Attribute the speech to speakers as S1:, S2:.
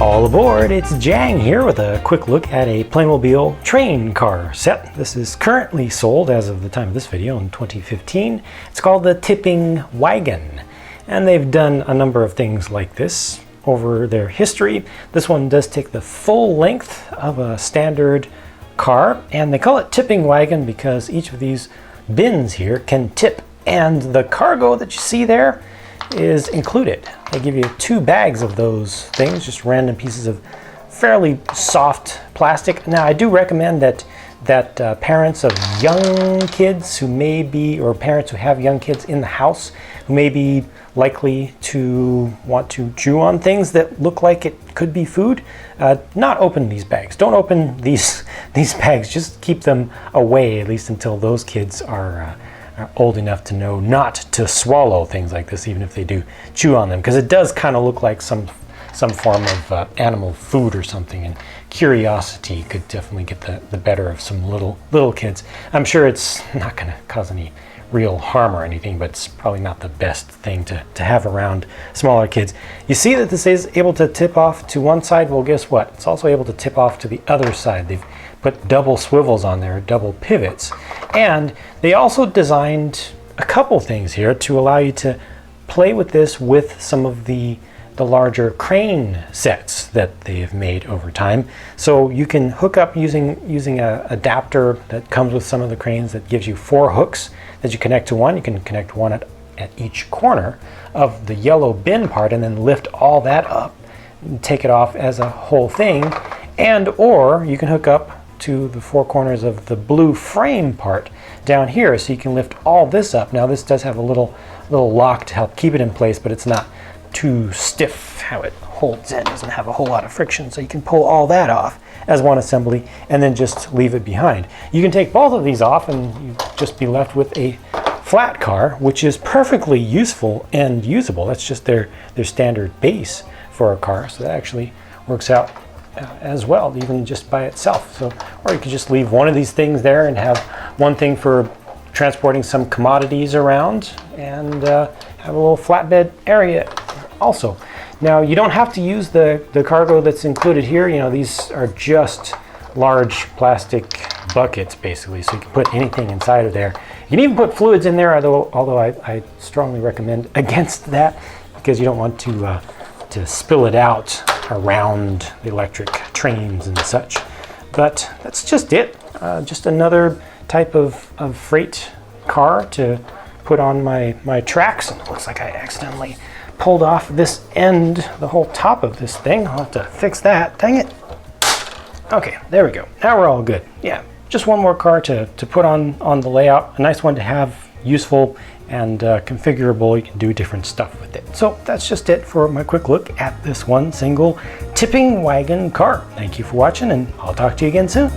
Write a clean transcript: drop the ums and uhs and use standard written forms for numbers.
S1: All aboard, it's Jang here with a quick look at a Playmobil train car set. This is currently sold as of the time of this video in 2015. It's called the Tipping Wagon, and they've done a number of things like this over their history. This one does take the full length of a standard car, and they call it Tipping Wagon because each of these bins here can tip, and the cargo that you see there is included. They give you 2 bags of those things, just random pieces of fairly soft plastic. Now, I do recommend that parents of young kids who may be, or parents who have young kids in the house who may be likely to want to chew on things that look like it could be food, not open these bags. Don't open these bags. Just keep them away, at least until those kids are old enough to know not to swallow things like this, even if they do chew on them, because it does kind of look like some form of animal food or something, and curiosity could definitely get the better of some little kids. I'm sure it's not going to cause any real harm or anything, but it's probably not the best thing to have around smaller kids. You see that this is able to tip off to one side. Well, guess what? It's also able to tip off to the other side. They've put double swivels on there, double pivots, and they also designed a couple things here to allow you to play with this with some of the larger crane sets that they have made over time. So you can hook up using a adapter that comes with some of the cranes that gives you 4 hooks that you connect to one. You can connect one at each corner of the yellow bin part and then lift all that up and take it off as a whole thing. And or you can hook up to the 4 corners of the blue frame part down here, so you can lift all this up. Now, this does have a little lock to help keep it in place, but it's not too stiff how it holds in. It doesn't have a whole lot of friction, so you can pull all that off as one assembly and then just leave it behind. You can take both of these off and you just be left with a flat car, which is perfectly useful and usable. That's just their standard base for a car, so that actually works out as well, even just by itself. So, or you could just leave one of these things there and have one thing for transporting some commodities around, and have a little flatbed area also. Now, you don't have to use the cargo that's included here. You know, these are just large plastic buckets basically, so you can put anything inside of there. You can even put fluids in there, although I strongly recommend against that, because you don't want to spill it out around the electric trains and such. But that's just it. Just another type of freight car to put on my tracks. And it looks like I accidentally pulled off this end, the whole top of this thing. I'll have to fix that. Dang it. Okay, there we go. Now we're all good. Yeah, just one more car to put on the layout. A nice one to have, useful and configurable. You can do different stuff with it. So that's just it for my quick look at this one single Tipping Wagon car. Thank you for watching, and I'll talk to you again soon.